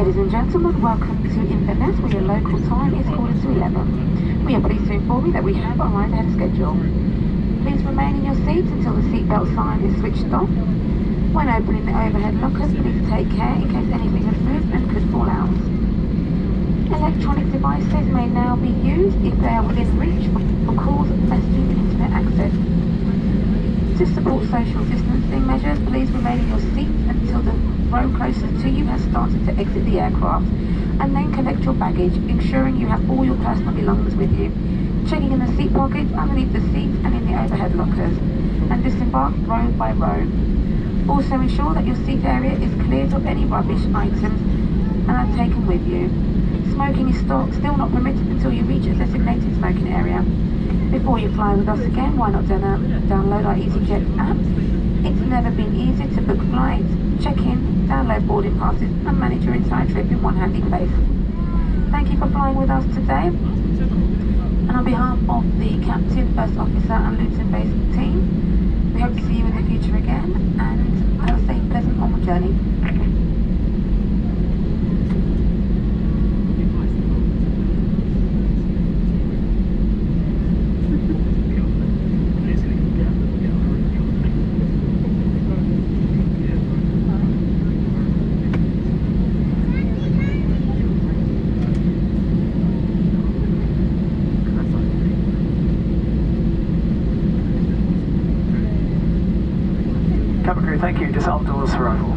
Ladies and gentlemen, welcome to Inverness, where your local time is quarter to 11. We are pleased to inform you that we have arrived ahead of schedule. Please remain in your seats until the seatbelt sign is switched off. When opening the overhead lockers, please take care in case anything has moved and could fall out. Electronic devices may now be used if they are within reach for calls, messaging and internet access. To support social distancing measures, please remain in your seat until the row closest to you has started to exit the aircraft, and then collect your baggage, ensuring you have all your personal belongings with you, checking in the seat pockets, underneath the seats and in the overhead lockers, and disembark row by row. Also ensure that your seat area is cleared of any rubbish items and are taken with you. Smoking is still not permitted until you reach a designated smoking area. Before you fly with us again, why not download our EasyJet app? It's never been easier to book flights, check in, download boarding passes and manage your entire trip in one handy place. Thank you for flying with us today. And on behalf of the Captain, First Officer and Luton based team, we hope to see you in the future again, and have a safe, pleasant onward journey. Cabin crew, thank you. Disarm doors for arrival.